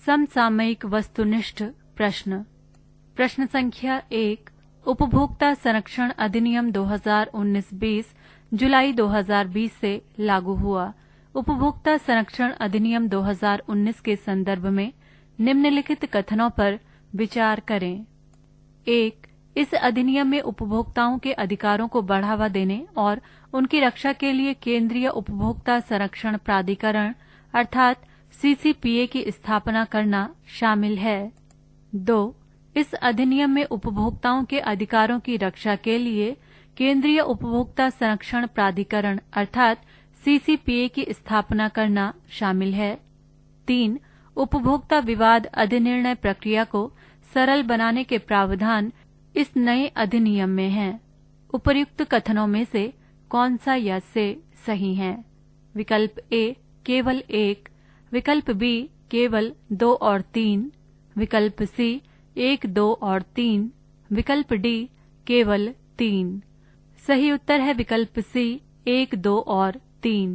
समसामयिक वस्तुनिष्ठ प्रश्न। प्रश्न संख्या 1। उपभोक्ता संरक्षण अधिनियम 2019-20 जुलाई 2020 से लागू हुआ। उपभोक्ता संरक्षण अधिनियम 2019 के संदर्भ में निम्नलिखित कथनों पर विचार करें। 1। इस अधिनियम में उपभोक्ताओं के अधिकारों को बढ़ावा देने और उनकी रक्षा के लिए केंद्रीय उपभोक्ता संरक्षण प्राधिकरण अर्थात CCPA की स्थापना करना शामिल है। 2। इस अधिनियम में उपभोक्ताओं के अधिकारों की रक्षा के लिए केंद्रीय उपभोक्ता संरक्षण प्राधिकरण अर्थात CCPA की स्थापना करना शामिल है। 3। उपभोक्ता विवाद अधिनिर्णय प्रक्रिया को सरल बनाने के प्रावधान इस नए अधिनियम में हैं। उपर्युक्त कथनों में से कौन सा या से सही है? विकल्प A केवल 1, विकल्प B केवल 2 और 3, विकल्प C 1, 2 और 3, विकल्प D केवल 3। सही उत्तर है विकल्प C 1, 2 और 3।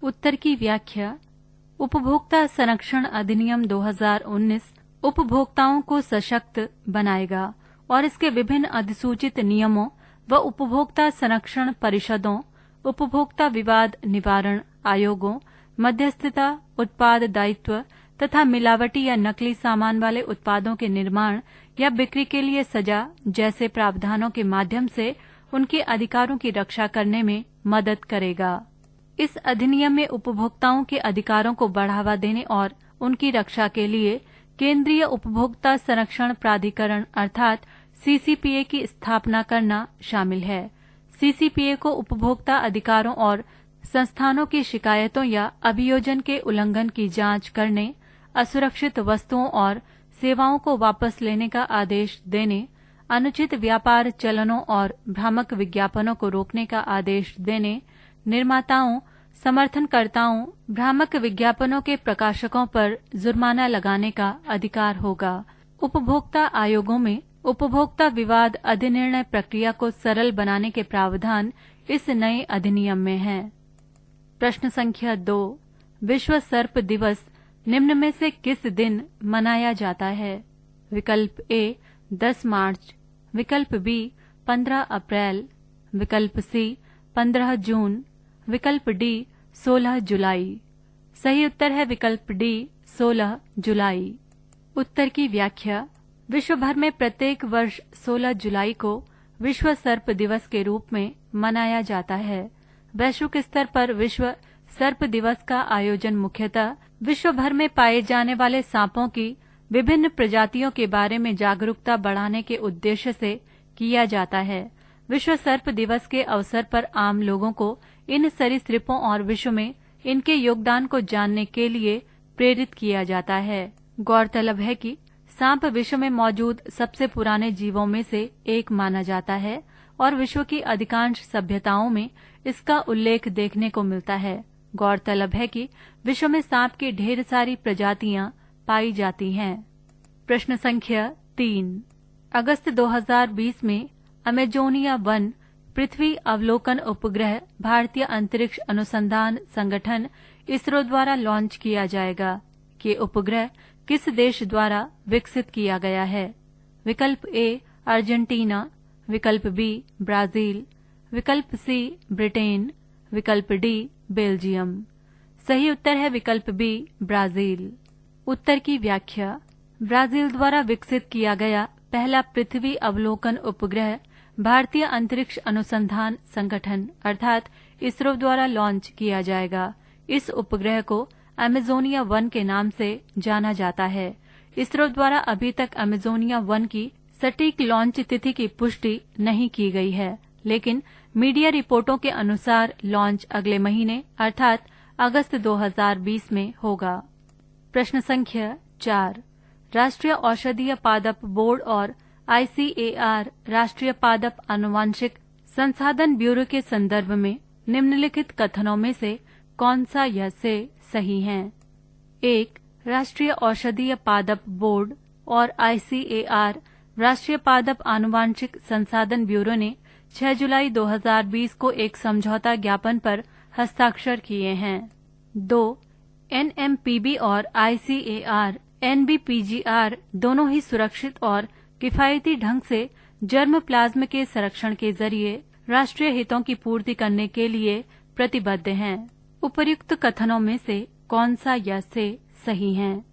उत्तर की व्याख्या। उपभोक्ता संरक्षण अधिनियम 2019 उपभोक्ताओं को सशक्त बनाएगा और इसके विभिन्न अधिसूचित नियमों व उपभोक्ता संरक्षण परिषदों, उपभोक्ता विवाद निवारण आयोगों, मध्यस्थता, उत्पाद दायित्व तथा मिलावटी या नकली सामान वाले उत्पादों के निर्माण या बिक्री के लिए सजा जैसे प्रावधानों के माध्यम से उनके अधिकारों की रक्षा करने में मदद करेगा। इस अधिनियम में उपभोक्ताओं के अधिकारों को बढ़ावा देने और उनकी रक्षा के लिए केंद्रीय उपभोक्ता संरक्षण प्राधिकरण अर्थात CCPA की स्थापना करना शामिल है। CCPA को उपभोक्ता अधिकारों और संस्थानों की शिकायतों या अभियोजन के उल्लंघन की जांच करने, असुरक्षित वस्तुओं और सेवाओं को वापस लेने का आदेश देने, अनुचित व्यापार चलनों और भ्रामक विज्ञापनों को रोकने का आदेश देने, निर्माताओं, समर्थनकर्ताओं, भ्रामक विज्ञापनों के प्रकाशकों पर जुर्माना लगाने का अधिकार होगा। उपभोक्ता आयोगों में उपभोक्ता विवाद अधिनिर्णय प्रक्रिया को सरल बनाने के प्रावधान इस नए अधिनियम में हैं। प्रश्न संख्या 2। विश्व सर्प दिवस निम्न में से किस दिन मनाया जाता है? विकल्प A 10 मार्च, विकल्प B 15 अप्रैल, विकल्प C 15 जून, विकल्प D 16 जुलाई। सही उत्तर है विकल्प D 16 जुलाई। उत्तर की व्याख्या। विश्व भर में प्रत्येक वर्ष 16 जुलाई को विश्व सर्प दिवस के रूप में मनाया जाता है। वैश्विक स्तर पर विश्व सर्प दिवस का आयोजन मुख्यतः विश्व भर में पाए जाने वाले सांपों की विभिन्न प्रजातियों के बारे में जागरूकता बढ़ाने के उद्देश्य से किया जाता है। विश्व सर्प दिवस के अवसर पर आम लोगों को इन सरीसृपों और विश्व में इनके योगदान को जानने के लिए प्रेरित किया जाता है। गौरतलब है कि सांप विश्व में मौजूद सबसे पुराने जीवों में से एक माना जाता है और विश्व की अधिकांश सभ्यताओं में इसका उल्लेख देखने को मिलता है। गौरतलब है कि विश्व में सांप की ढेर सारी प्रजातियां पाई जाती हैं। प्रश्न संख्या 3। अगस्त 2020 में अमेजोनिया 1 पृथ्वी अवलोकन उपग्रह भारतीय अंतरिक्ष अनुसंधान संगठन इसरो द्वारा लॉन्च किया जाएगा। ये उपग्रह किस देश द्वारा विकसित किया गया है? विकल्प A अर्जेंटीना, विकल्प B ब्राजील, विकल्प C ब्रिटेन, विकल्प D बेल्जियम। सही उत्तर है विकल्प B ब्राजील। उत्तर की व्याख्या। ब्राजील द्वारा विकसित किया गया पहला पृथ्वी अवलोकन उपग्रह भारतीय अंतरिक्ष अनुसंधान संगठन अर्थात इसरो द्वारा लॉन्च किया जाएगा। इस उपग्रह को अमेजोनिया 1 के नाम से जाना जाता है। इसरो द्वारा अभी तक अमेजोनिया 1 की सटीक लॉन्च तिथि की पुष्टि नहीं की गई है, लेकिन मीडिया रिपोर्टों के अनुसार लॉन्च अगले महीने अर्थात अगस्त 2020 में होगा। प्रश्न संख्या 4। राष्ट्रीय औषधीय पादप बोर्ड और ICAR राष्ट्रीय पादप आनुवांशिक संसाधन ब्यूरो के संदर्भ में निम्नलिखित कथनों में से कौन सा या से सही है? 1. राष्ट्रीय औषधीय पादप बोर्ड और ICAR राष्ट्रीय पादप आनुवांशिक संसाधन ब्यूरो ने 6 जुलाई 2020 को एक समझौता ज्ञापन पर हस्ताक्षर किए हैं। 2. NMPB और ICAR NBPGR दोनों ही सुरक्षित और किफायती ढंग से जर्म प्लाज्म के संरक्षण के जरिए राष्ट्रीय हितों की पूर्ति करने के लिए प्रतिबद्ध हैं। उपर्युक्त कथनों में से कौन सा या से सही है?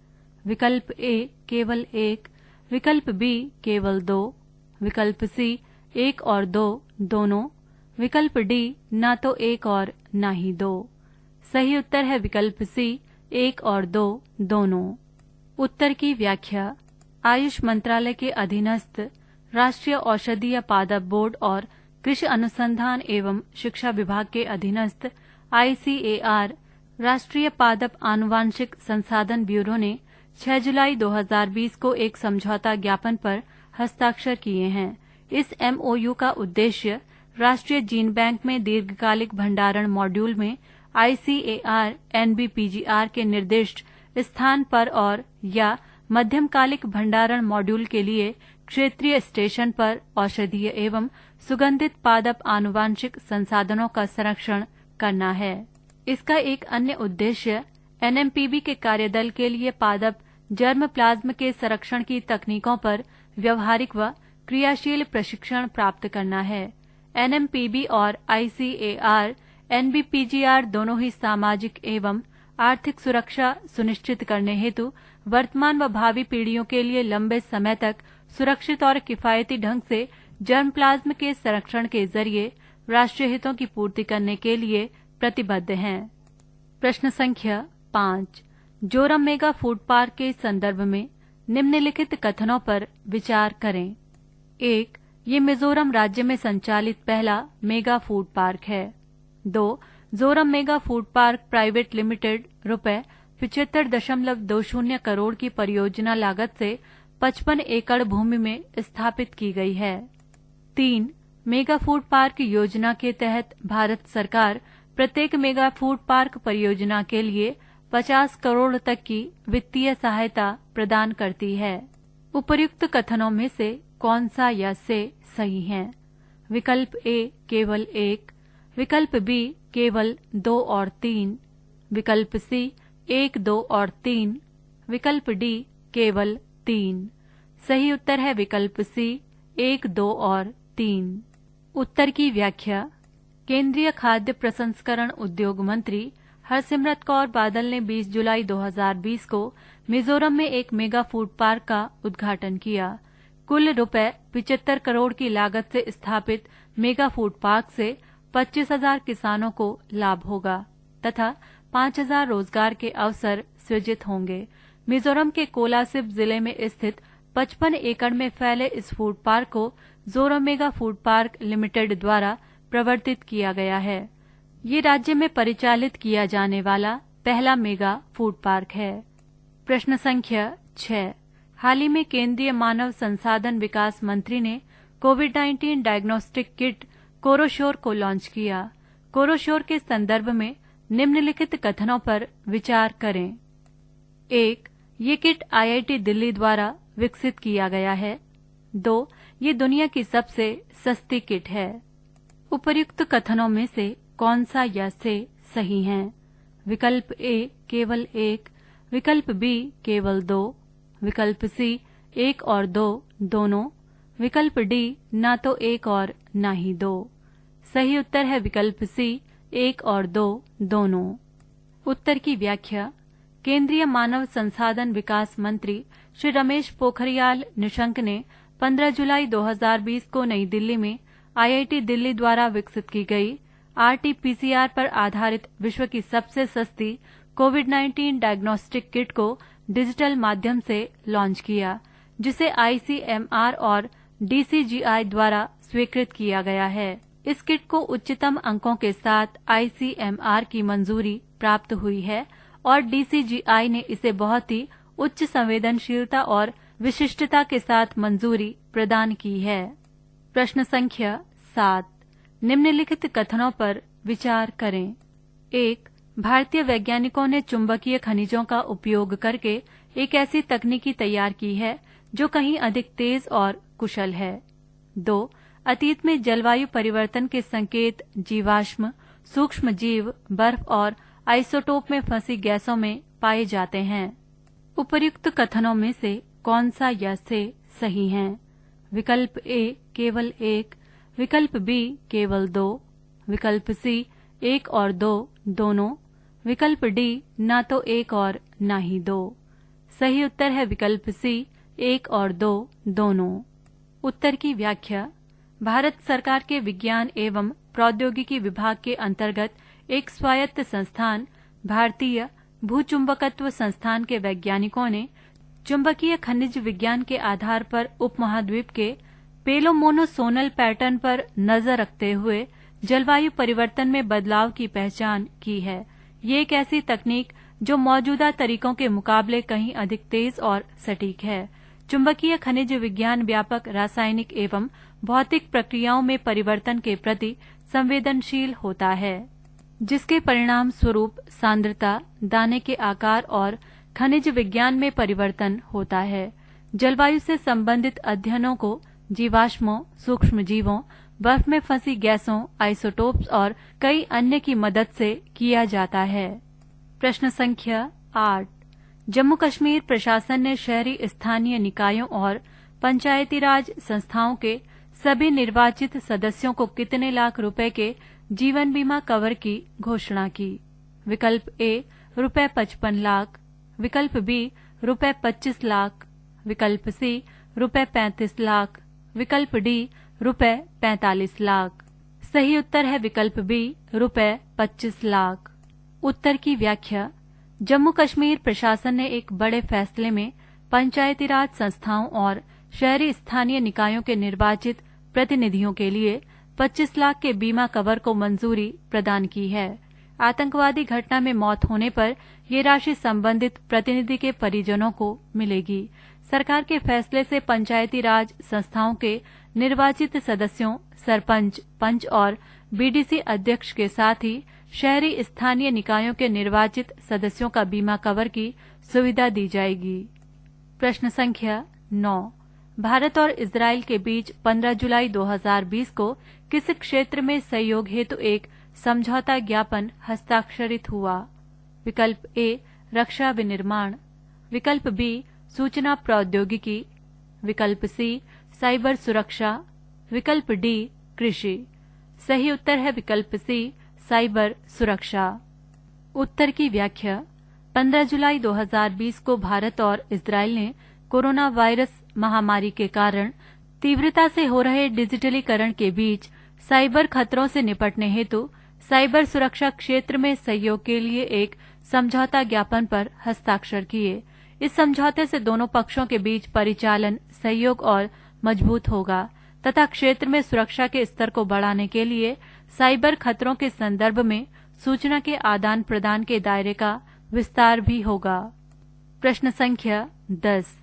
विकल्प ए केवल एक, विकल्प बी केवल दो, विकल्प सी एक और दो दोनों, विकल्प डी ना तो एक और ना ही दो। सही उत्तर है विकल्प सी एक और दो दोनों। उत्तर की व्याख्या। आयुष मंत्रालय के अधीनस्थ राष्ट्रीय औषधीय पादप बोर्ड और कृषि अनुसंधान एवं शिक्षा विभाग के अधीनस्थ ICAR राष्ट्रीय पादप आनुवांशिक संसाधन ब्यूरो ने 6 जुलाई 2020 को एक समझौता ज्ञापन पर हस्ताक्षर किए हैं। इस MOU का उद्देश्य राष्ट्रीय जीन बैंक में दीर्घकालिक भंडारण मॉड्यूल में ICAR NBPGR के निर्दिष्ट स्थान पर और या मध्यमकालिक भंडारण मॉड्यूल के लिए क्षेत्रीय स्टेशन पर औषधीय एवं सुगंधित पादप आनुवांशिक संसाधनों का संरक्षण करना है। इसका एक अन्य उद्देश्य NMPB के कार्यदल के लिए पादप जर्म प्लाज्म के संरक्षण की तकनीकों पर व्यवहारिक व क्रियाशील प्रशिक्षण प्राप्त करना है। NMPB और ICAR NBPGR दोनों ही सामाजिक एवं आर्थिक सुरक्षा सुनिश्चित करने हेतु वर्तमान व भावी पीढ़ियों के लिए लंबे समय तक सुरक्षित और किफायती ढंग से जर्म प्लाज्म के संरक्षण के जरिए राष्ट्रीय हितों की पूर्ति करने के लिए प्रतिबद्ध हैं। प्रश्न संख्या 5। जोरम मेगा फूड पार्क के संदर्भ में निम्नलिखित कथनों पर विचार करें। 1. ये मिजोरम राज्य में संचालित पहला मेगा फूड पार्क है। 2. Zoram mega food park private limited ₹75.20 crore की परियोजना लागत से 55 एकड़ भूमि में स्थापित की गई है। 3. मेगा फूड पार्क योजना के तहत भारत सरकार प्रत्येक मेगा फूड पार्क परियोजना के लिए 50 करोड़ तक की वित्तीय सहायता प्रदान करती है। उपर्युक्त कथनों में से कौन सा या से सही है? विकल्प ए केवल एक, विकल्प बी केवल 2 और 3, विकल्प सी 1, 2 और 3, विकल्प डी केवल 3। सही उत्तर है विकल्प सी 1, 2 और 3। उत्तर की व्याख्या। केंद्रीय खाद्य प्रसंस्करण उद्योग मंत्री हरसिमरत कौर बादल ने 20 जुलाई 2020 को मिजोरम में एक मेगा फूड पार्क का उद्घाटन किया। कुल ₹75 करोड़ की लागत से स्थापित मेगा फूड पार्क से 25,000 किसानों को लाभ होगा तथा 5,000 रोजगार के अवसर सृजित होंगे। मिजोरम के कोलासिब जिले में स्थित 55 एकड़ में फैले इस फूड पार्क को Zoram mega food park limited द्वारा प्रवर्तित किया गया है। ये राज्य में परिचालित किया जाने वाला पहला मेगा फूड पार्क है। प्रश्न संख्या 6। हाल ही में केंद्रीय मानव संसाधन विकास मंत्री ने कोविड-19 डायग्नोस्टिक किट कोरोश्योर को लॉन्च किया। कोरोश्योर के संदर्भ में निम्नलिखित कथनों पर विचार करें। 1. ये किट IIT दिल्ली द्वारा विकसित किया गया है। 2. ये दुनिया की सबसे सस्ती किट है। उपर्युक्त कथनों में से कौन सा या से सही है? विकल्प ए केवल एक, विकल्प बी केवल 2, विकल्प सी 1 और 2 दोनों, विकल्प डी ना तो 1 और ना ही 2। सही उत्तर है विकल्प सी 1 और 2 दोनों। उत्तर की व्याख्या। केंद्रीय मानव संसाधन विकास मंत्री श्री रमेश पोखरियाल निशंक ने 15 जुलाई 2020 को नई दिल्ली में IIT दिल्ली द्वारा विकसित की गई RT-PCR पर आधारित विश्व की सबसे सस्ती कोविड-19 डायग्नोस्टिक किट को डिजिटल माध्यम से लॉन्च किया, जिसे ICMR और DCGI द्वारा स्वीकृत किया गया है। इस किट को उच्चतम अंकों के साथ ICMR की मंजूरी प्राप्त हुई है और DCGI ने इसे बहुत ही उच्च संवेदनशीलता और विशिष्टता के साथ मंजूरी प्रदान की है। प्रश्न संख्या 7। निम्नलिखित कथनों पर विचार करें। 1. भारतीय वैज्ञानिकों ने चुंबकीय खनिजों का उपयोग करके एक ऐसी तकनीकी तैयार की है जो कहीं अधिक तेज और कुशल है। 2. अतीत में जलवायु परिवर्तन के संकेत जीवाश्म, सूक्ष्म जीव, बर्फ और आइसोटोप में फंसी गैसों में पाए जाते हैं। उपर्युक्त कथनों में से कौन सा या से सही है? विकल्प ए केवल एक, विकल्प बी केवल दो, विकल्प सी एक और दो दोनों, विकल्प डी ना तो एक और ना ही दो। सही उत्तर है विकल्प सी एक और दो दोनों। उत्तर की व्याख्या। भारत सरकार के विज्ञान एवं प्रौद्योगिकी विभाग के अंतर्गत एक स्वायत्त संस्थान भारतीय भूचुंबकत्व संस्थान के वैज्ञानिकों ने चुंबकीय खनिज विज्ञान के आधार पर उपमहाद्वीप के पेलोमोनोसोनल पैटर्न पर नजर रखते हुए जलवायु परिवर्तन में बदलाव की पहचान की है। ये एक ऐसी तकनीक जो मौजूदा तरीकों के मुकाबले कहीं अधिक तेज और सटीक है। चुंबकीय खनिज विज्ञान व्यापक रासायनिक एवं भौतिक प्रक्रियाओं में परिवर्तन के प्रति संवेदनशील होता है, जिसके परिणाम स्वरूप सांद्रता, दाने के आकार और खनिज विज्ञान में परिवर्तन होता है। जलवायु से संबंधित अध्ययनों को जीवाश्मों, सूक्ष्मजीवों, बर्फ में फंसी गैसों, आइसोटोप्स और कई अन्य की मदद से किया जाता है। प्रश्न संख्या 8। जम्मू कश्मीर प्रशासन ने शहरी स्थानीय निकायों और पंचायती राज संस्थाओं के सभी निर्वाचित सदस्यों को कितने लाख रुपए के जीवन बीमा कवर की घोषणा की? विकल्प ए रुपए 55 लाख, विकल्प बी रुपए 25 लाख, विकल्प सी रुपए 35 लाख, विकल्प डी रुपए 45 लाख। सही उत्तर है विकल्प बी रुपए 25 लाख। उत्तर की व्याख्या। जम्मू कश्मीर प्रशासन ने एक बड़े फैसले में पंचायती राज संस्थाओं और शहरी स्थानीय निकायों के निर्वाचित प्रतिनिधियों के लिए 25 लाख के बीमा कवर को मंजूरी प्रदान की है। आतंकवादी घटना में मौत होने पर ये राशि संबंधित प्रतिनिधि के परिजनों को मिलेगी। सरकार के फैसले से पंचायती राज संस्थाओं के निर्वाचित सदस्यों, सरपंच, पंच और बीडीसी अध्यक्ष के साथ ही शहरी स्थानीय निकायों के निर्वाचित सदस्यों का बीमा कवर की सुविधा दी जाएगी। प्रश्न संख्या 9। भारत और इजरायल के बीच 15 जुलाई 2020 को किस क्षेत्र में सहयोग हेतु एक समझौता ज्ञापन हस्ताक्षरित हुआ? विकल्प ए रक्षा विनिर्माण, विकल्प बी सूचना प्रौद्योगिकी, विकल्प सी साइबर सुरक्षा, विकल्प डी कृषि। सही उत्तर है विकल्प सी साइबर सुरक्षा। उत्तर की व्याख्या। 15 जुलाई 2020 को भारत और इजरायल ने कोरोना वायरस महामारी के कारण तीव्रता से हो रहे डिजिटलीकरण के बीच साइबर खतरों से निपटने हेतु साइबर सुरक्षा क्षेत्र में सहयोग के लिए एक समझौता ज्ञापन पर हस्ताक्षर किए। इस समझौते से दोनों पक्षों के बीच परिचालन सहयोग और मजबूत होगा तथा क्षेत्र में सुरक्षा के स्तर को बढ़ाने के लिए साइबर खतरों के संदर्भ में सूचना के आदान प्रदान के दायरे का विस्तार भी होगा। प्रश्न संख्या 10।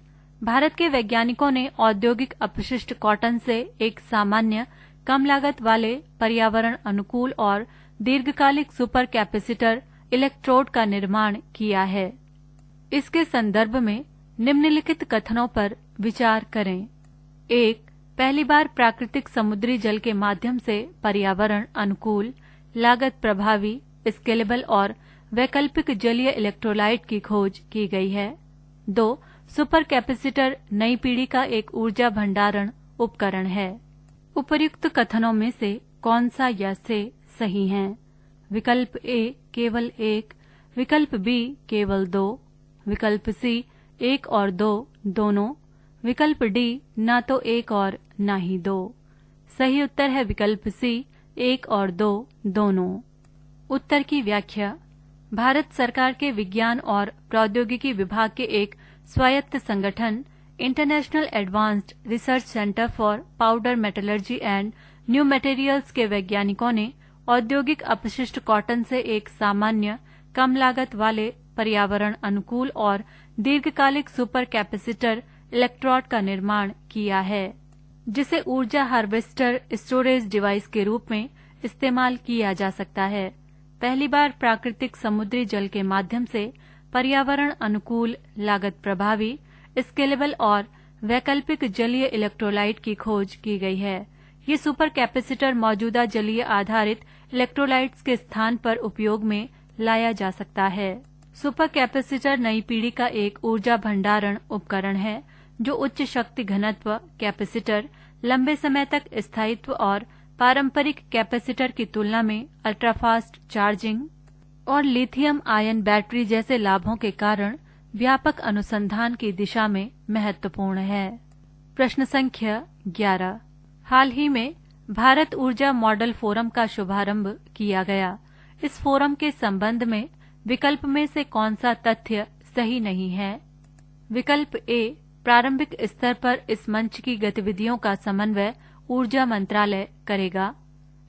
भारत के वैज्ञानिकों ने औद्योगिक अपशिष्ट कॉटन से एक सामान्य, कम लागत वाले, पर्यावरण अनुकूल और दीर्घकालिक सुपर कैपेसिटर इलेक्ट्रोड का निर्माण किया है। इसके संदर्भ में निम्नलिखित कथनों पर विचार करें। 1. पहली बार प्राकृतिक समुद्री जल के माध्यम से पर्यावरण अनुकूल, लागत प्रभावी, स्केलेबल और वैकल्पिक जलीय इलेक्ट्रोलाइट की खोज की गई है। 2. सुपर कैपेसिटर नई पीढ़ी का एक ऊर्जा भंडारण उपकरण है। उपर्युक्त कथनों में से कौन सा या से सही है? विकल्प ए केवल एक, विकल्प बी केवल दो, विकल्प सी एक और दो दोनों, विकल्प डी ना तो एक और ना ही दो। सही उत्तर है विकल्प सी एक और दो दोनों। उत्तर की व्याख्या। भारत सरकार के विज्ञान और प्रौद्योगिकी विभाग के एक स्वायत्त संगठन international advanced research centre for powder metallurgy and new materials के वैज्ञानिकों ने औद्योगिक अपशिष्ट कॉटन से एक सामान्य, कम लागत वाले, पर्यावरण अनुकूल और दीर्घकालिक सुपर कैपेसिटर इलेक्ट्रोड का निर्माण किया है, जिसे ऊर्जा हार्वेस्टर स्टोरेज डिवाइस के रूप में इस्तेमाल किया जा सकता है। पहली बार प्राकृतिक समुद्री जल के माध्यम से पर्यावरण अनुकूल, लागत प्रभावी, स्केलेबल और वैकल्पिक जलीय इलेक्ट्रोलाइट की खोज की गई है। ये सुपर कैपेसिटर मौजूदा जलीय आधारित इलेक्ट्रोलाइट्स के स्थान पर उपयोग में लाया जा सकता है। सुपर कैपेसिटर नई पीढ़ी का एक ऊर्जा भंडारण उपकरण है जो उच्च शक्ति घनत्व कैपेसिटर, लंबे समय तक स्थायित्व और पारंपरिक कैपेसिटर की तुलना में अल्ट्राफास्ट चार्जिंग और लिथियम आयन बैटरी जैसे लाभों के कारण व्यापक अनुसंधान की दिशा में महत्वपूर्ण है। प्रश्न संख्या 11। हाल ही में भारत ऊर्जा मॉडल फोरम का शुभारंभ किया गया। इस फोरम के संबंध में विकल्प में से कौन सा तथ्य सही नहीं है? विकल्प ए, प्रारंभिक स्तर पर इस मंच की गतिविधियों का समन्वय ऊर्जा मंत्रालय करेगा।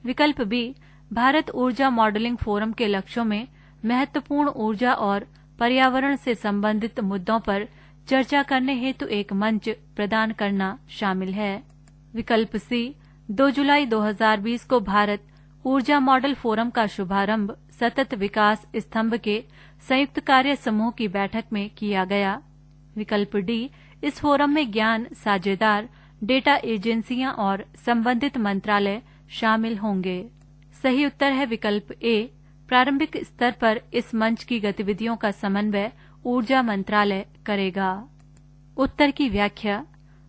विकल्प बी, भारत ऊर्जा मॉडलिंग फोरम के लक्ष्यों में महत्वपूर्ण ऊर्जा और पर्यावरण से संबंधित मुद्दों पर चर्चा करने हेतु एक मंच प्रदान करना शामिल है। विकल्प सी, 2 जुलाई 2020 को भारत ऊर्जा मॉडल फोरम का शुभारंभ सतत विकास स्तंभ के संयुक्त कार्य समूह की बैठक में किया गया। विकल्प डी, इस फोरम में ज्ञान साझेदार, डेटा एजेंसियां और संबंधित मंत्रालय शामिल होंगे। सही उत्तर है विकल्प ए, प्रारंभिक स्तर पर इस मंच की गतिविधियों का समन्वय ऊर्जा मंत्रालय करेगा। उत्तर की व्याख्या।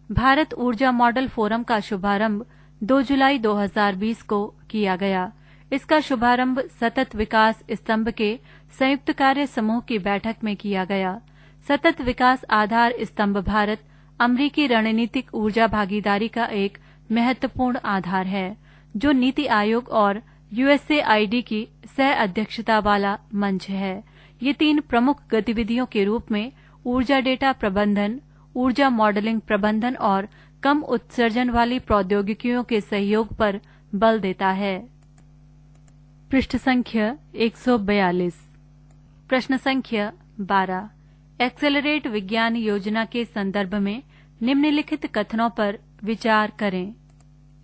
भारत ऊर्जा मॉडल फोरम का शुभारंभ 2 जुलाई 2020 को किया गया। इसका शुभारंभ सतत विकास स्तंभ के संयुक्त कार्य समूह की बैठक में किया गया। सतत विकास आधार स्तंभ भारत अमेरिकी रणनीतिक ऊर्जा भागीदारी का एक महत्वपूर्ण आधार है, जो नीति आयोग और यूएसएआईडी की सह अध्यक्षता वाला मंच है। ये 3 प्रमुख गतिविधियों के रूप में ऊर्जा डेटा प्रबंधन, ऊर्जा मॉडलिंग प्रबंधन और कम उत्सर्जन वाली प्रौद्योगिकियों के सहयोग पर बल देता है। पृष्ठ संख्या 142। प्रश्न संख्या 12। एक्सेलरेट विज्ञान योजना के संदर्भ में निम्नलिखित कथनों पर विचार करें।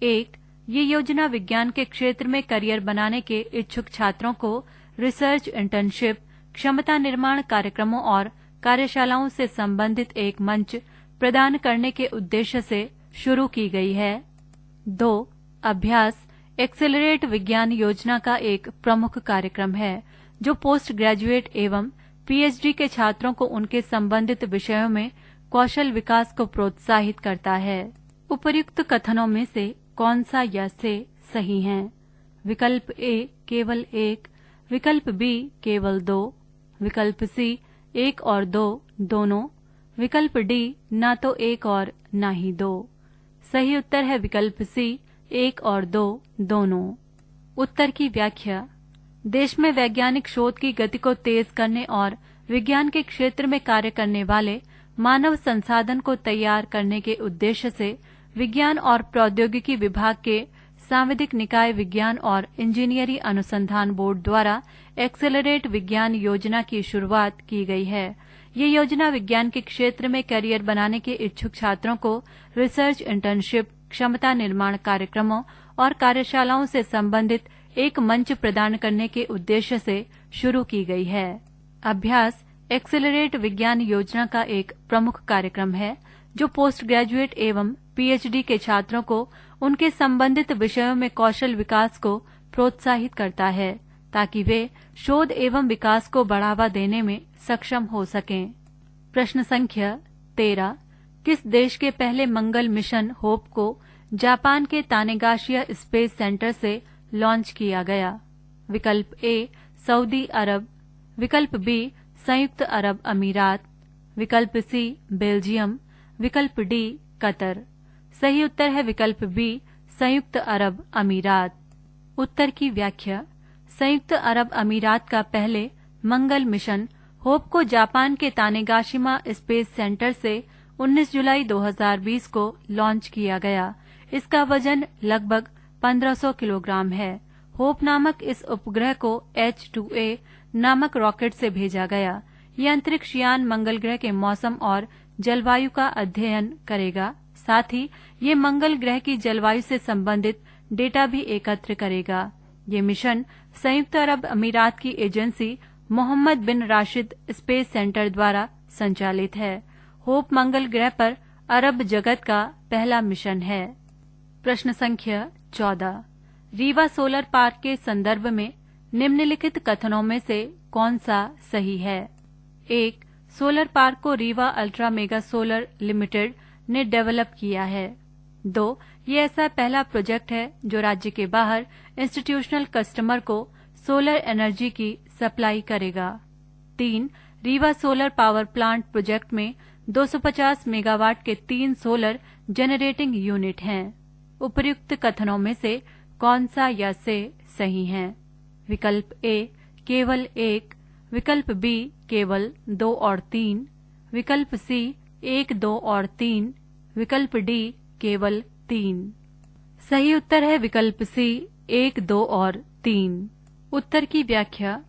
1. ये योजना विज्ञान के क्षेत्र में करियर बनाने के इच्छुक छात्रों को रिसर्च इंटर्नशिप, क्षमता निर्माण कार्यक्रमों और कार्यशालाओं से संबंधित एक मंच प्रदान करने के उद्देश्य से शुरू की गई है। 2. अभ्यास एक्सेलरेट विज्ञान योजना का एक प्रमुख कार्यक्रम है जो पोस्ट ग्रेजुएट एवं पीएचडी के छात्रों को उनके संबंधित विषयों में कौशल विकास को प्रोत्साहित करता है। उपर्युक्त कथनों में से कौन सा या से सही है? विकल्प ए, केवल 1, विकल्प बी, केवल 2, विकल्प सी, 1 और 2 दोनों, विकल्प डी, ना तो 1 और ना ही 2। सही उत्तर है विकल्प सी, 1 और 2 दोनों। उत्तर की व्याख्या। देश में वैज्ञानिक शोध की गति को तेज करने और विज्ञान के क्षेत्र में कार्य करने वाले मानव संसाधन को तैयार करने के उद्देश्य से विज्ञान और प्रौद्योगिकी विभाग के सांविधिक निकाय विज्ञान और इंजीनियरिंग अनुसंधान बोर्ड द्वारा एक्सेलरेट विज्ञान योजना की शुरुआत की गई है। ये योजना विज्ञान के क्षेत्र में करियर बनाने के इच्छुक छात्रों को रिसर्च इंटर्नशिप, क्षमता निर्माण कार्यक्रमों और कार्यशालाओं से संबंधित एक मंच प्रदान करने के उद्देश्य से शुरू की गई है। अभ्यास एक्सेलरेट विज्ञान योजना का एक प्रमुख कार्यक्रम है जो पोस्ट ग्रेजुएट एवं पीएचडी के छात्रों को उनके संबंधित विषयों में कौशल विकास को प्रोत्साहित करता है ताकि वे शोध एवं विकास को बढ़ावा देने में सक्षम हो सकें। प्रश्न संख्या 13। किस देश के पहले मंगल मिशन होप को जापान के तानेगाशिया स्पेस सेंटर से लॉन्च किया गया? विकल्प ए, सऊदी अरब, विकल्प बी, संयुक्त अरब अमीरात, विकल्प सी, बेल्जियम, विकल्प डी, कतर। सही उत्तर है विकल्प बी, संयुक्त अरब अमीरात। उत्तर की व्याख्या। संयुक्त अरब अमीरात का पहले मंगल मिशन होप को जापान के तानेगाशिमा स्पेस सेंटर से 19 जुलाई 2020 को लॉन्च किया गया। इसका वजन लगभग 1500 किलोग्राम है। होप नामक इस उपग्रह को H2A नामक रॉकेट से भेजा गया। ये अंतरिक्ष यान मंगल ग्रह के मौसम और जलवायु का अध्ययन करेगा। साथ ही ये मंगल ग्रह की जलवायु से संबंधित डेटा भी एकत्र करेगा। ये मिशन संयुक्त अरब अमीरात की एजेंसी मोहम्मद बिन राशिद स्पेस सेंटर द्वारा संचालित है। होप मंगल ग्रह पर अरब जगत का पहला मिशन है। प्रश्न संख्या 14। रीवा सोलर पार्क के संदर्भ में निम्नलिखित कथनों में से कौन सा सही है? एक सोलर पार्क को Rewa ultra mega solar limited ने डेवलप किया है। 2 ये ऐसा पहला प्रोजेक्ट है जो राज्य के बाहर इंस्टीट्यूशनल कस्टमर को सोलर एनर्जी की सप्लाई करेगा। 3 Rewa solar power plant project में 250 मेगावाट के 3 सोलर जनरेटिंग यूनिट हैं। उपर्युक्त कथनों में से कौन सा या से सही है? विकल्प ए केवल 1, विकल्प बी केवल 2 और 3, विकल्प सी 1, 2 और 3, विकल्प डी केवल 3। सही उत्तर है विकल्प सी 1, 2 और 3। उत्तर की व्याख्या।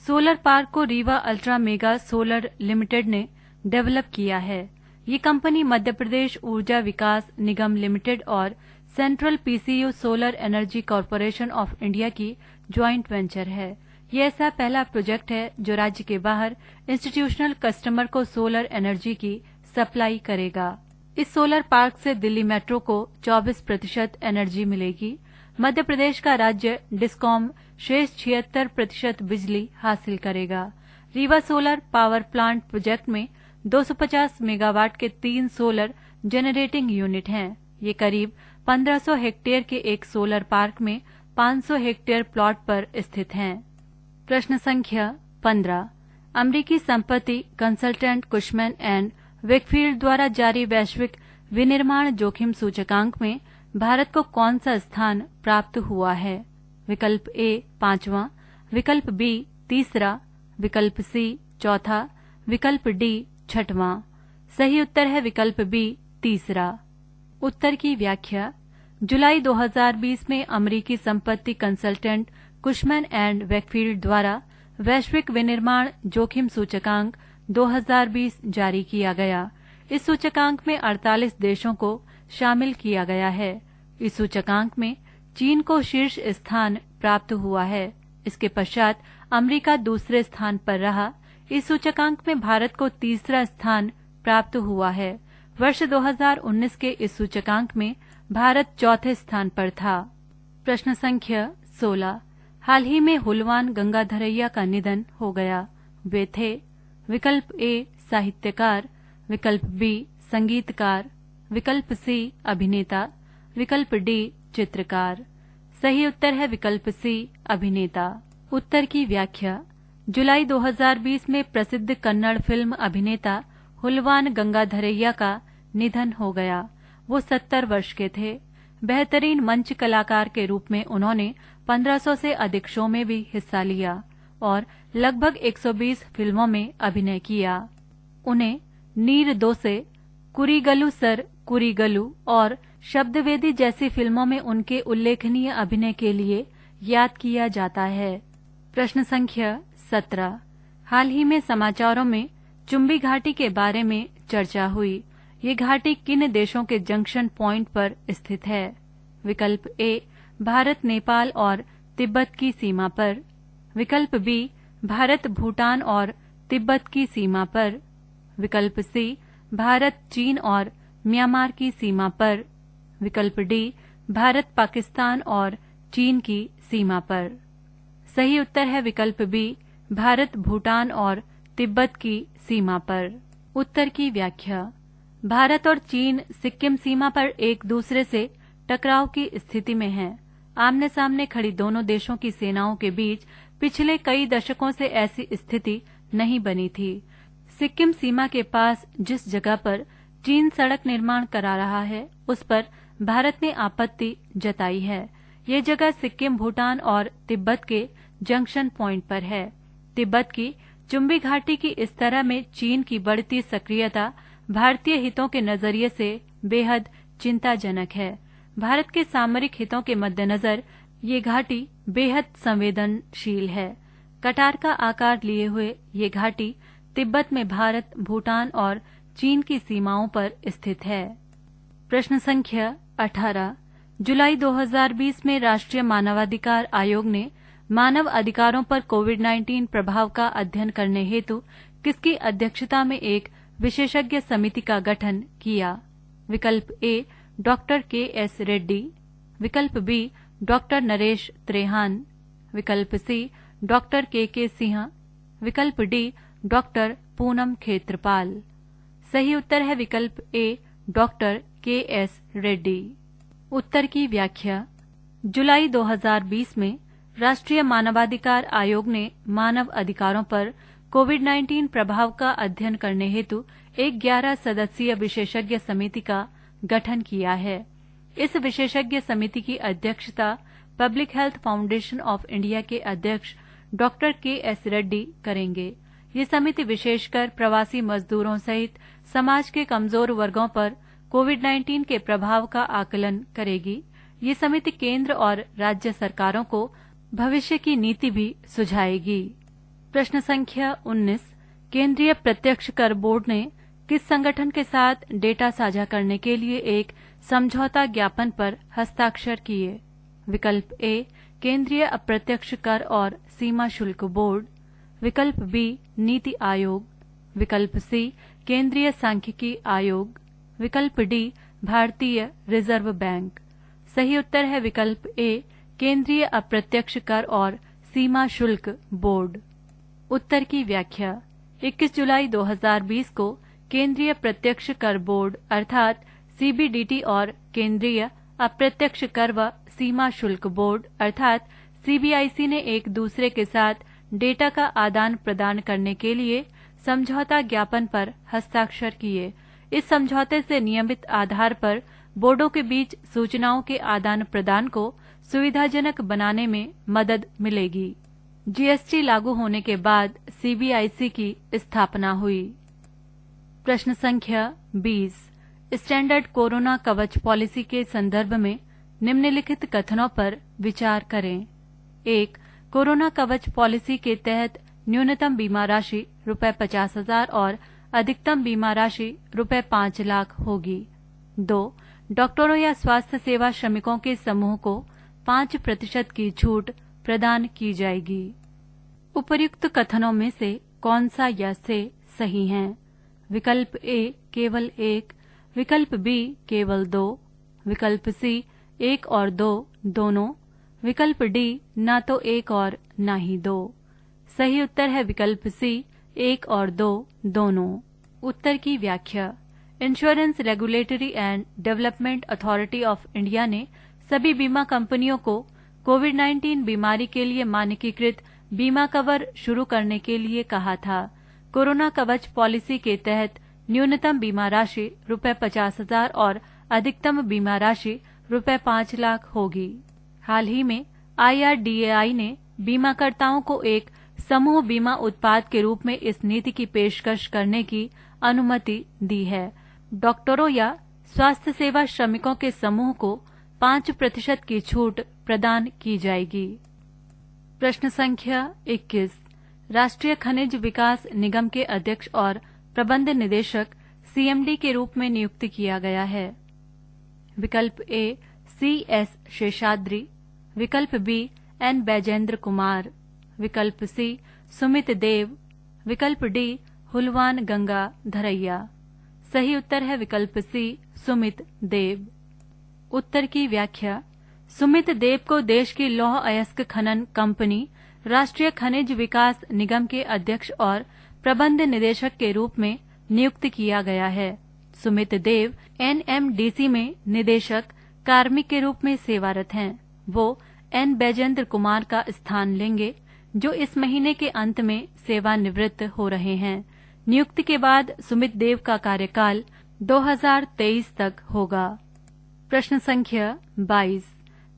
सोलर पार्क को Rewa ultra mega solar limited ने डेवलप किया है। ये कंपनी मध्य प्रदेश ऊर्जा विकास निगम लिमिटेड और central PCU solar energy corporation of India की ज्वाइंट वेंचर है। ये ऐसा पहला प्रोजेक्ट है जो राज्य के बाहर इंस्टीट्यूशनल कस्टमर को सोलर एनर्जी की सप्लाई करेगा। इस सोलर पार्क से दिल्ली मेट्रो को 24% एनर्जी मिलेगी। मध्य प्रदेश का राज्य डिस्कॉम शेष 76% बिजली हासिल करेगा। Rewa solar power plant project में 250 मेगावाट के 3 सोलर जनरेटिंग यूनिट हैं। ये करीब 1500 हेक्टेयर के एक सोलर पार्क में 500 हेक्टेयर प्लॉट पर स्थित हैं। प्रश्न संख्या 15 अमेरिकी संपत्ति कंसल्टेंट कुशमैन एंड वेकफील्ड द्वारा जारी वैश्विक विनिर्माण जोखिम सूचकांक में भारत को कौन सा स्थान प्राप्त हुआ है? विकल्प ए 5वां, विकल्प बी 3रा, विकल्प सी 4था, विकल्प डी 6वां। सही उत्तर है विकल्प बी 3रा। उत्तर की व्याख्या। जुलाई 2020 में अमेरिकी संपत्ति कंसल्टेंट कुशमैन एंड वेकफील्ड द्वारा वैश्विक विनिर्माण जोखिम सूचकांक 2020 जारी किया गया। इस सूचकांक में 48 देशों को शामिल किया गया है। इस सूचकांक में चीन को शीर्ष स्थान प्राप्त हुआ है। इसके पश्चात अमेरिका दूसरे स्थान पर रहा। इस सूचकांक में भारत को 3रा स्थान प्राप्त हुआ है। वर्ष 2019 के इस सूचकांक में भारत 4थे स्थान पर था। प्रश्न संख्या 16 हाल ही में हुलवान गंगाधरैया का निधन हो गया। वे थे विकल्प ए साहित्यकार, विकल्प बी संगीतकार, विकल्प सी अभिनेता, विकल्प डी चित्रकार। सही उत्तर है विकल्प सी अभिनेता। उत्तर की व्याख्या। जुलाई 2020 में प्रसिद्ध कन्नड़ फिल्म अभिनेता हुलवान गंगाधरैया का निधन हो गया। वो 70 वर्ष के थे। बेहतरीन मंच कलाकार के रूप में उन्होंने 1500 से अधिक शो में भी हिस्सा लिया और लगभग 120 फिल्मों में अभिनय किया। उन्हें नीर दोसे, कुरीगलु सर कुरीगलु और शब्दवेदी जैसी फिल्मों में उनके उल्लेखनीय अभिनय के लिए याद किया जाता है। प्रश्न संख्या 17 हाल ही में समाचारों में चुम्बी घाटी के बारे में चर्चा हुई। ये घाटी किन देशों के जंक्शन पॉइंट पर स्थित है? विकल्प ए भारत नेपाल और तिब्बत की सीमा पर, विकल्प बी भारत भूटान और तिब्बत की सीमा पर, विकल्प सी भारत चीन और म्यांमार की सीमा पर, विकल्प डी भारत पाकिस्तान और चीन की सीमा पर। सही उत्तर है विकल्प बी भारत भूटान और तिब्बत की सीमा पर। उत्तर की व्याख्या। भारत और चीन सिक्किम सीमा पर एक दूसरे से टकराव की स्थिति में हैं। आमने सामने खड़ी दोनों देशों की सेनाओं के बीच पिछले कई दशकों से ऐसी स्थिति नहीं बनी थी। सिक्किम सीमा के पास जिस जगह पर चीन सड़क निर्माण करा रहा है उस पर भारत ने आपत्ति जताई है। ये जगह सिक्किम भूटान और तिब्बत के जंक्शन पॉइंट पर है। तिब्बत की चुम्बी घाटी की इस तरह में चीन की बढ़ती सक्रियता भारतीय हितों के नजरिए से बेहद चिंताजनक है। भारत के सामरिक हितों के मद्देनजर ये घाटी बेहद संवेदनशील है। कटार का आकार लिए हुए ये घाटी तिब्बत में भारत, भूटान और चीन की सीमाओं पर स्थित है। प्रश्न संख्या 18 जुलाई 2020 में राष्ट्रीय मानवाधिकार आयोग ने मानव अधिकारों पर कोविड-19 प्रभाव का अध्ययन करने हेतु किसकी अध्यक्षता में एक विशेषज्ञ समिति का गठन किया? विकल्प ए डॉक्टर के.एस. रेड्डी, विकल्प बी डॉक्टर नरेश त्रेहान, विकल्प सी डॉक्टर के.के. सिंह, विकल्प डी डॉक्टर पूनम खेत्रपाल। सही उत्तर है विकल्प ए डॉक्टर के.एस. रेड्डी। उत्तर की व्याख्या। जुलाई 2020 में राष्ट्रीय मानवाधिकार आयोग ने मानव अधिकारों पर कोविड-19 प्रभाव का अध्ययन करने हेतु एक 11 सदस्यीय विशेषज्ञ समिति का गठन किया है। इस विशेषज्ञ समिति की अध्यक्षता public health foundation of India के अध्यक्ष डॉक्टर के.एस. रेड्डी करेंगे। ये समिति विशेषकर प्रवासी मजदूरों सहित समाज के कमजोर वर्गों पर कोविड-19 के प्रभाव का आकलन करेगी। ये समिति केंद्र और राज्य सरकारों को भविष्य की नीति भी सुझाएगी। प्रश्न संख्या 19। केंद्रीय प्रत्यक्ष कर बोर्ड ने किस संगठन के साथ डेटा साझा करने के लिए एक समझौता ज्ञापन पर हस्ताक्षर किए? विकल्प ए केंद्रीय अप्रत्यक्ष कर और सीमा शुल्क बोर्ड, विकल्प बी नीति आयोग, विकल्प सी केंद्रीय सांख्यिकी आयोग, विकल्प डी भारतीय रिजर्व बैंक। सही उत्तर है विकल्प ए केंद्रीय अप्रत्यक्ष कर और सीमा शुल्क बोर्ड। उत्तर की व्याख्या। 21 जुलाई 2020 को केंद्रीय प्रत्यक्ष कर बोर्ड अर्थात सीबीडीटी और केंद्रीय अप्रत्यक्ष कर व सीमा शुल्क बोर्ड अर्थात सीबीआईसी ने एक दूसरे के साथ डेटा का आदान प्रदान करने के लिए समझौता ज्ञापन पर हस्ताक्षर किए। इस समझौते से नियमित आधार पर बोर्डों के बीच सूचनाओं के आदान प्रदान को सुविधाजनक बनाने में मदद मिलेगी। जीएसटी लागू होने के बाद सीबीआईसी की स्थापना हुई। प्रश्न संख्या 20। स्टैंडर्ड कोरोना कवच पॉलिसी के संदर्भ में निम्नलिखित कथनों पर विचार करें। 1. कोरोना कवच पॉलिसी के तहत न्यूनतम बीमा राशि ₹50,000 और अधिकतम बीमा राशि ₹5 लाख होगी। 2. डॉक्टरों या स्वास्थ्य सेवा श्रमिकों के समूह को 5% की छूट प्रदान की जाएगी। उपर्युक्त कथनों में से कौन सा या से सही है? विकल्प ए केवल 1, विकल्प बी केवल 2, विकल्प सी 1 और 2 दोनों, विकल्प डी ना तो 1 और ना ही 2। सही उत्तर है विकल्प सी 1 और 2 दोनों। उत्तर की व्याख्या। Insurance regulatory and development authority of India ने सभी बीमा कंपनियों को कोविड-19 बीमारी के लिए मानकीकृत बीमा कवर शुरू करने के लिए कहा था। कोरोना कवच पॉलिसी के तहत न्यूनतम बीमा राशि ₹50,000 और अधिकतम बीमा राशि ₹5 लाख होगी। हाल ही में IRDAI ने बीमाकर्ताओं को एक समूह बीमा उत्पाद के रूप में इस नीति की पेशकश करने की अनुमति दी है। डॉक्टरों या स्वास्थ्य सेवा श्रमिकों के समूह को 5% की छूट प्रदान की जाएगी। प्रश्न संख्या 21। राष्ट्रीय खनिज विकास निगम के अध्यक्ष और प्रबंध निदेशक CMD के रूप में नियुक्त किया गया है। विकल्प ए CS शेषाद्री, विकल्प बी N बैजेंद्र कुमार, विकल्प सी सुमित देव, विकल्प डी हुलवान गंगा धरैया। सही उत्तर है विकल्प सी सुमित देव। उत्तर की व्याख्या। सुमित देव को देश की लौह अयस्क खनन कंपनी राष्ट्रीय खनिज विकास निगम के अध्यक्ष और प्रबंध निदेशक के रूप में नियुक्त किया गया है। सुमित देव NMDC में निदेशक कार्मिक के रूप में सेवारत हैं। वो N बैजेंद्र कुमार का स्थान लेंगे, जो इस महीने के अंत में सेवानिवृत्त हो रहे हैं। नियुक्ति के बाद सुमित देव का कार्यकाल 2023 तक होगा। प्रश्न संख्या 22।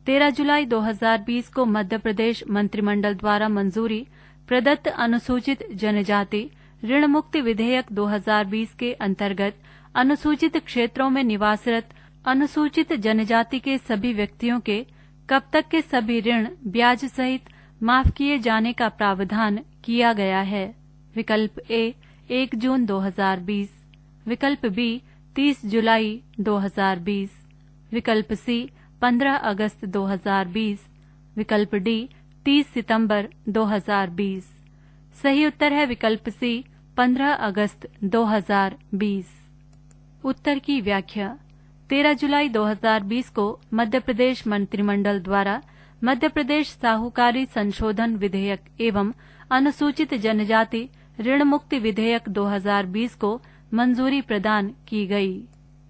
13 जुलाई 2020 को मध्य प्रदेश मंत्रिमंडल द्वारा मंजूरी प्रदत्त अनुसूचित जनजाति ऋण मुक्ति विधेयक 2020 के अंतर्गत अनुसूचित क्षेत्रों में निवासरत अनुसूचित जनजाति के सभी व्यक्तियों के कब तक के सभी ऋण ब्याज सहित माफ किए जाने का प्रावधान किया गया है। विकल्प ए 1 जून 2020, विकल्प बी 30 जुलाई 2020, विकल्प सी 15 अगस्त 2020, विकल्प डी 30 सितंबर 2020। सही उत्तर है विकल्प सी 15 अगस्त 2020। उत्तर की व्याख्या। 13 जुलाई 2020 को मध्य प्रदेश मंत्रिमंडल द्वारा मध्य प्रदेश साहूकारी संशोधन विधेयक एवं अनुसूचित जनजाति ऋण मुक्ति विधेयक 2020 को मंजूरी प्रदान की गई।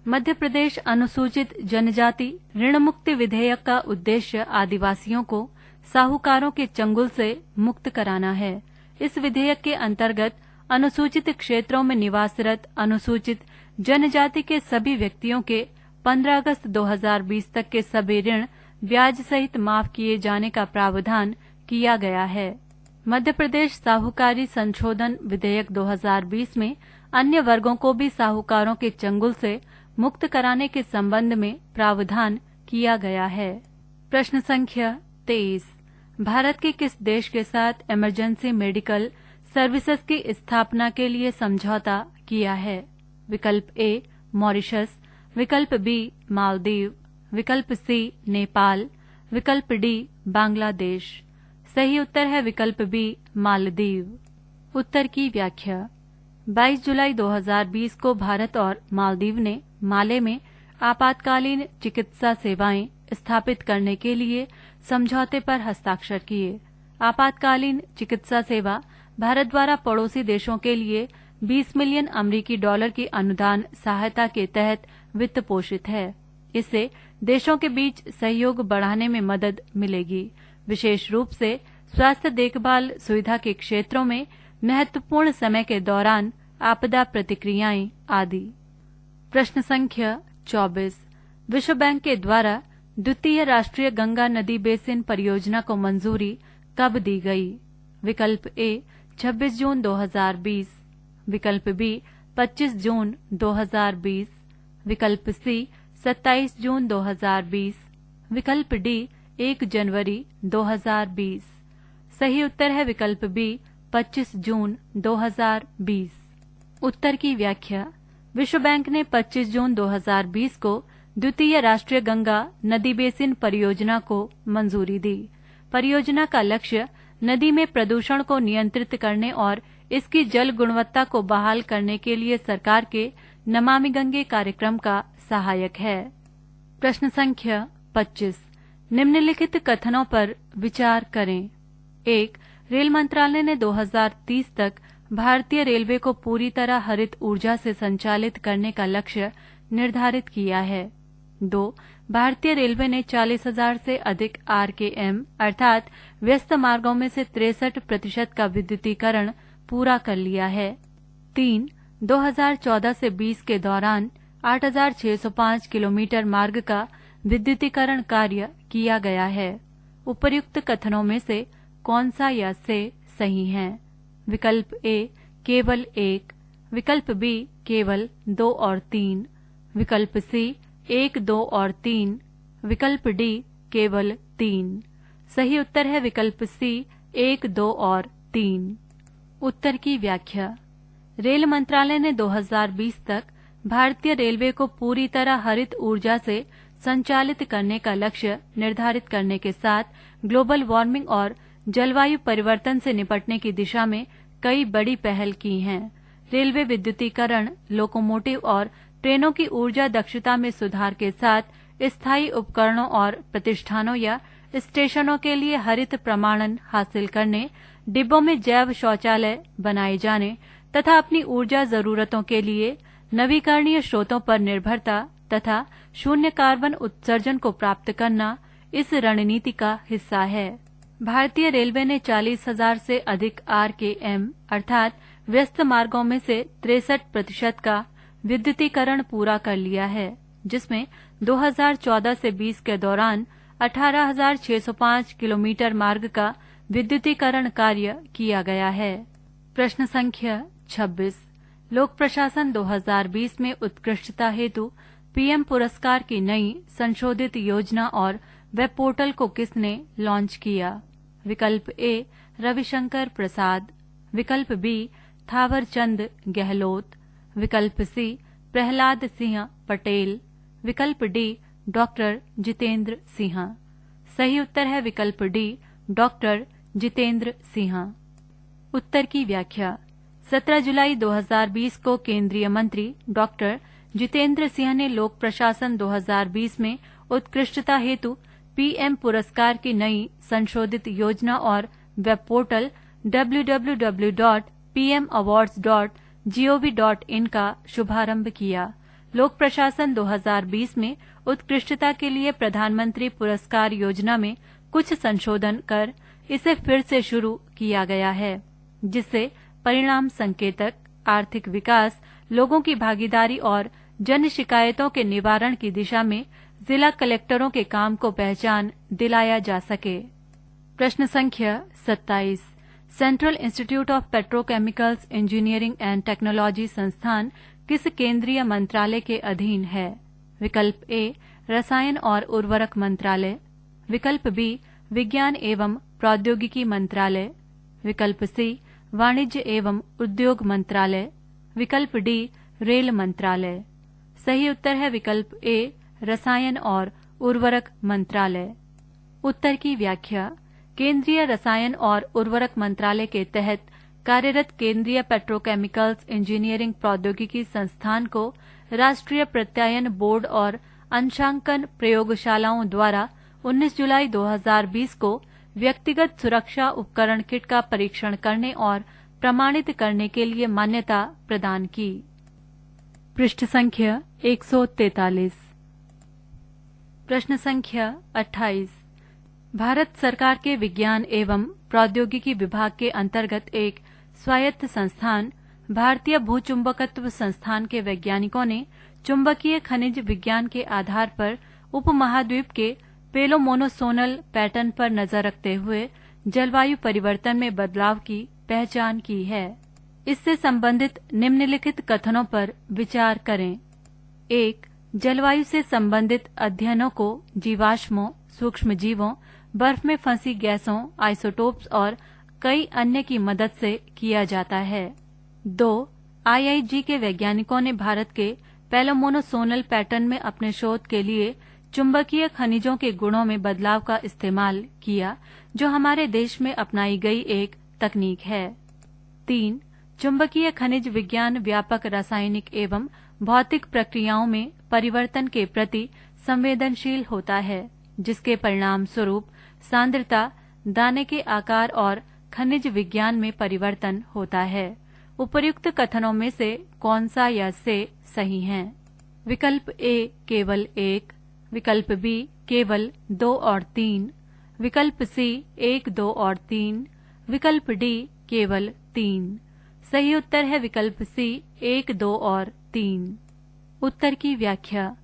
मध्य प्रदेश अनुसूचित जनजाति ऋण मुक्ति विधेयक का उद्देश्य आदिवासियों को साहूकारों के चंगुल से मुक्त कराना है। इस विधेयक के अंतर्गत अनुसूचित क्षेत्रों में निवासरत अनुसूचित जनजाति के सभी व्यक्तियों के 15 अगस्त 2020 तक के सभी ऋण ब्याज सहित माफ किए जाने का प्रावधान किया गया है। मध्य प्रदेश साहूकारी संशोधन विधेयक 2020 में अन्य वर्गों को भी साहूकारों के चंगुल से मुक्त कराने के संबंध में प्रावधान किया गया है। प्रश्न संख्या 23। भारत के किस देश के साथ इमरजेंसी मेडिकल सर्विसेज की स्थापना के लिए समझौता किया है? विकल्प ए मॉरिशस, विकल्प बी मालदीव, विकल्प सी नेपाल, विकल्प डी बांग्लादेश। सही उत्तर है विकल्प बी मालदीव। उत्तर की व्याख्या। 22 जुलाई 2020 को भारत और मालदीव ने माले में आपातकालीन चिकित्सा सेवाएं स्थापित करने के लिए समझौते पर हस्ताक्षर किए। आपातकालीन चिकित्सा सेवा भारत द्वारा पड़ोसी देशों के लिए 20 मिलियन अमेरिकी डॉलर की अनुदान सहायता के तहत वित्त पोषित है। इससे देशों के बीच सहयोग बढ़ाने में मदद मिलेगी, विशेष रूप से स्वास्थ्य देखभाल सुविधा के क्षेत्रों में महत्वपूर्ण समय के दौरान आपदा प्रतिक्रियाएं आदि। प्रश्न संख्या 24। विश्व बैंक के द्वारा द्वितीय राष्ट्रीय गंगा नदी बेसिन परियोजना को मंजूरी कब दी गई? विकल्प ए 26 जून 2020, विकल्प बी 25 जून 2020, विकल्प सी 27 जून 2020, विकल्प डी 1 जनवरी 2020। सही उत्तर है विकल्प बी 25 जून 2020। उत्तर की व्याख्या। विश्व बैंक ने 25 जून 2020 को द्वितीय राष्ट्रीय गंगा नदी बेसिन परियोजना को मंजूरी दी। परियोजना का लक्ष्य नदी में प्रदूषण को नियंत्रित करने और इसकी जल गुणवत्ता को बहाल करने के लिए सरकार के नमामि गंगे कार्यक्रम का सहायक है। प्रश्न संख्या 25। निम्नलिखित कथनों पर विचार करें। 1. रेल मंत्रालय ने 2030 तक भारतीय रेलवे को पूरी तरह हरित ऊर्जा से संचालित करने का लक्ष्य निर्धारित किया है। 2. भारतीय रेलवे ने 40,000 से अधिक RKM अर्थात व्यस्त मार्गों में से 63% का विद्युतीकरण पूरा कर लिया है। 3. 2014 से 20 के दौरान 8,605 किलोमीटर मार्ग का विद्युतीकरण कार्य किया गया है। उपर्युक्त कथनों में से कौन सा या से सही है? विकल्प ए केवल 1, विकल्प बी केवल 2 और 3, विकल्प सी 1, 2 और 3, विकल्प डी केवल 3। सही उत्तर है विकल्प सी 1, 2 और 3। उत्तर की व्याख्या। रेल मंत्रालय ने 2020 तक भारतीय रेलवे को पूरी तरह हरित ऊर्जा से संचालित करने का लक्ष्य निर्धारित करने के साथ ग्लोबल वार्मिंग और जलवायु परिवर्तन से निपटने की दिशा में कई बड़ी पहल की हैं। रेलवे विद्युतीकरण, लोकोमोटिव और ट्रेनों की ऊर्जा दक्षता में सुधार के साथ स्थायी उपकरणों और प्रतिष्ठानों या स्टेशनों के लिए हरित प्रमाणन हासिल करने, डिब्बों में जैव शौचालय बनाए जाने तथा अपनी ऊर्जा जरूरतों के लिए नवीकरणीय स्रोतों पर निर्भरता तथा शून्य कार्बन उत्सर्जन को प्राप्त करना इस रणनीति का हिस्सा है। भारतीय रेलवे ने 40,000 से अधिक RKM अर्थात व्यस्त मार्गों में से 63% का विद्युतीकरण पूरा कर लिया है, जिसमें 2014 से 20 के दौरान 18,605 किलोमीटर मार्ग का विद्युतीकरण कार्य किया गया है। प्रश्न संख्या 26। लोक प्रशासन 2020 में उत्कृष्टता हेतु PM पुरस्कार की नई संशोधित योजना और वेब पोर्टल को किसने लॉन्च किया? विकल्प ए रविशंकर प्रसाद, विकल्प बी थावरचंद गहलोत, विकल्प सी प्रहलाद सिंह पटेल, विकल्प डी डॉक्टर जितेंद्र सिंह। सही उत्तर है विकल्प डी डॉक्टर जितेंद्र सिंह। उत्तर की व्याख्या। 17 जुलाई 2020 को केंद्रीय मंत्री डॉक्टर जितेंद्र सिंह ने लोक प्रशासन 2020 में उत्कृष्टता हेतु PM पुरस्कार की नई संशोधित योजना और वेब पोर्टल www.pmpurscar.in pmawards.gov.in का शुभारंभ किया। लोक प्रशासन 2020 में उत्कृष्टता के लिए प्रधानमंत्री पुरस्कार योजना में कुछ संशोधन कर इसे फिर से शुरू किया गया है, जिससे परिणाम संकेतक, आर्थिक विकास, लोगों की भागीदारी और जन शिकायतों के निवारण की दिशा में जिला कलेक्टरों के काम को पहचान दिलाया जा सके। प्रश्न संख्या 27। Central institute of petrochemicals engineering and technology संस्थान किस केंद्रीय मंत्रालय के अधीन है? विकल्प ए रसायन और उर्वरक मंत्रालय, विकल्प बी विज्ञान एवं प्रौद्योगिकी मंत्रालय, विकल्प सी वाणिज्य एवं उद्योग मंत्रालय, विकल्प डी रेल मंत्रालय। सही उत्तर है विकल्प ए रसायन और उर्वरक मंत्रालय। उत्तर की व्याख्या। केंद्रीय रसायन और उर्वरक मंत्रालय के तहत कार्यरत केंद्रीय पेट्रोकेमिकल्स इंजीनियरिंग प्रौद्योगिकी संस्थान को राष्ट्रीय प्रत्यायन बोर्ड और अंशांकन प्रयोगशालाओं द्वारा 19 जुलाई 2020 को व्यक्तिगत सुरक्षा उपकरण किट का परीक्षण करने और प्रमाणित करने के लिए मान्यता प्रदान की। पृष्ठ संख्या 143। प्रश्न संख्या 28। भारत सरकार के विज्ञान एवं प्रौद्योगिकी विभाग के अंतर्गत एक स्वायत्त संस्थान भारतीय भूचुंबकत्व संस्थान के वैज्ञानिकों ने चुंबकीय खनिज विज्ञान के आधार पर उपमहाद्वीप के पेलोमोनोसोनल पैटर्न पर नजर रखते हुए जलवायु परिवर्तन में बदलाव की पहचान की है। इससे संबंधित निम्नलिखित कथनों पर विचार करें। 1. जलवायु से संबंधित अध्ययनों को जीवाश्मों, सूक्ष्मजीवों, बर्फ में फंसी गैसों, आइसोटोप्स और कई अन्य की मदद से किया जाता है। 2. IIG के वैज्ञानिकों ने भारत के पेलोमोनोसोनल पैटर्न में अपने शोध के लिए चुंबकीय खनिजों के गुणों में बदलाव का इस्तेमाल किया, जो हमारे देश में अपनाई गई एक तकनीक है। 3. चुंबकीय खनिज विज्ञान व्यापक रासायनिक एवं भौतिक प्रक्रियाओं में परिवर्तन के प्रति संवेदनशील होता है, जिसके परिणाम स्वरूप सांद्रता, दाने के आकार और खनिज विज्ञान में परिवर्तन होता है। उपर्युक्त कथनों में से कौन सा या से सही है? विकल्प ए केवल 1, विकल्प बी केवल 2 और 3, विकल्प सी 1, 2 और 3, विकल्प डी केवल 3। सही उत्तर है विकल्प सी 1, 2 और 3। उत्तर की व्याख्या।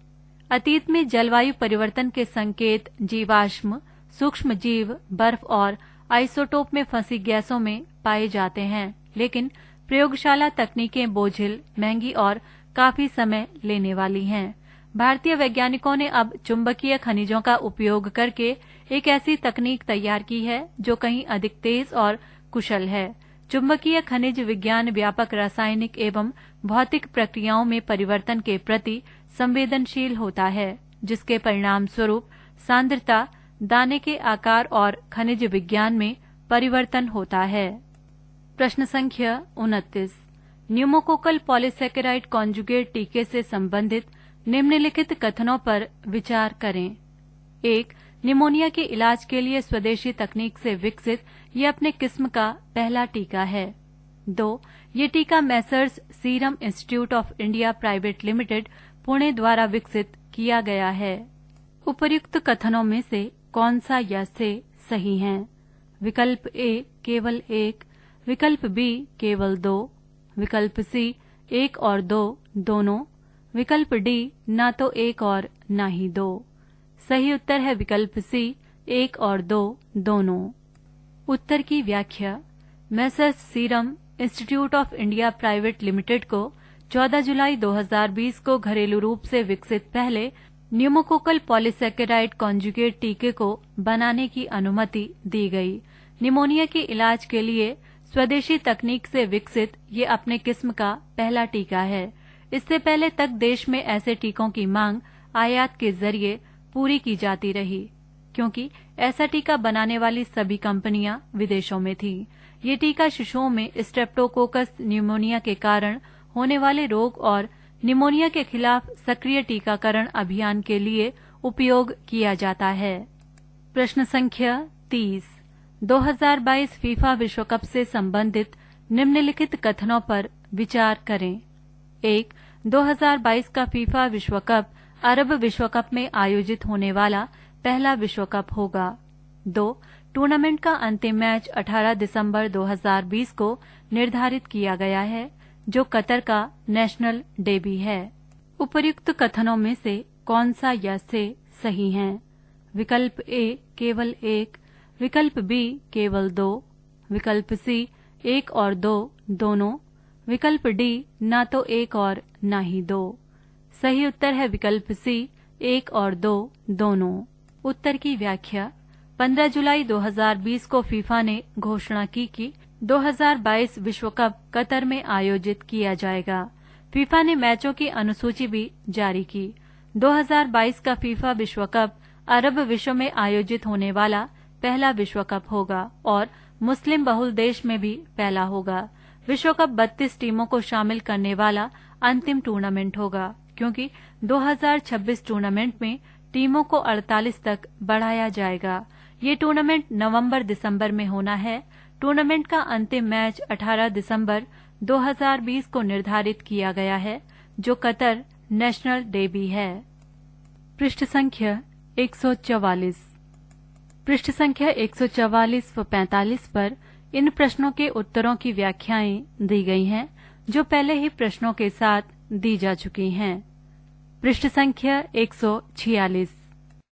अतीत में जलवायु परिवर्तन के संकेत जीवाश्म, सूक्ष्मजीव, बर्फ और आइसोटोप में फंसी गैसों में पाए जाते हैं, लेकिन प्रयोगशाला तकनीकें बोझिल, महंगी और काफी समय लेने वाली हैं। भारतीय वैज्ञानिकों ने अब चुंबकीय खनिजों का उपयोग करके एक ऐसी तकनीक तैयार की है जो कहीं अधिक तेज और कुशल है। चुंबकीय खनिज विज्ञान व्यापक रासायनिक एवं भौतिक प्रक्रियाओं में परिवर्तन के प्रति संवेदनशील होता है, जिसके परिणाम स्वरूप सांद्रता, दाने के आकार और खनिज विज्ञान में परिवर्तन होता है। प्रश्न संख्या 29। न्यूमोकोकल पॉलीसैकेराइड कॉन्जुगेट टीके से संबंधित निम्नलिखित कथनों पर विचार करें। 1. निमोनिया के इलाज के लिए स्वदेशी तकनीक से विकसित ये अपने किस्म का पहला टीका है। 2. ये टीका Messrs serum institute of India private limited Pune द्वारा विकसित किया गया है। उपर्युक्त कथनों में से कौन सा या से सही है? विकल्प ए केवल 1, विकल्प बी केवल 2, विकल्प सी 1 और 2 दोनों, विकल्प डी ना तो 1 और ना ही 2। सही उत्तर है विकल्प सी 1 और 2 दोनों। उत्तर की व्याख्या। Messrs serum institute of India private limited को 14 जुलाई 2020 को घरेलू रूप से विकसित पहले न्यूमोकोकल पॉलीसैकेराइड कॉन्जुगेट टीके को बनाने की अनुमति दी गई। निमोनिया के इलाज के लिए स्वदेशी तकनीक से विकसित ये अपने किस्म का पहला टीका है। इससे पहले तक देश में ऐसे टीकों की मांग आयात के जरिए पूरी की जाती रही, क्योंकि ऐसा टीका बनाने वाली सभी कंपनियां विदेशों में थीं। ये टीका शिशुओं में स्ट्रेप्टोकोकस न्यूमोनिया के कारण होने वाले रोग और निमोनिया के खिलाफ सक्रिय टीकाकरण अभियान के लिए उपयोग किया जाता है। प्रश्न संख्या 30। 2022 फीफा विश्व कप से संबंधित निम्नलिखित कथनों पर विचार करें। 1. 2022 का फीफा विश्व कप अरब विश्व कप में आयोजित होने वाला पहला विश्व कप होगा। 2. टूर्नामेंट का अंतिम मैच 18 दिसंबर 2020 को निर्धारित किया गया है, जो कतर का नेशनल डे भी है। उपर्युक्त कथनों में से कौन सा या से सही है? विकल्प ए केवल 1, विकल्प बी केवल 2, विकल्प सी 1 और 2 दोनों, विकल्प डी ना तो 1 और ना ही 2। सही उत्तर है विकल्प सी 1 और 2 दोनों। उत्तर की व्याख्या। 15 जुलाई 2020 को फीफा ने घोषणा की कि 2022 विश्व कप कतर में आयोजित किया जाएगा। फीफा ने मैचों की अनुसूची भी जारी की। 2022 का फीफा विश्व कप अरब विश्व में आयोजित होने वाला पहला विश्व कप होगा और मुस्लिम बहुल देश में भी पहला होगा। विश्व कप 32 टीमों को शामिल करने वाला अंतिम टूर्नामेंट होगा, क्योंकि 2026 टूर्नामेंट में टीमों को 48 तक बढ़ाया जाएगा। ये टूर्नामेंट नवंबर-दिसंबर में होना है। टूर्नामेंट का अंतिम मैच 18 दिसंबर 2020 को निर्धारित किया गया है, जो कतर नेशनल डे भी है। पृष्ठ संख्या 144। पृष्ठ संख्या 144 व 45 पर इन प्रश्नों के उत्तरों की व्याख्याएं दी गई हैं, जो पहले ही प्रश्नों के साथ दी जा चुकी हैं। पृष्ठ संख्या 146।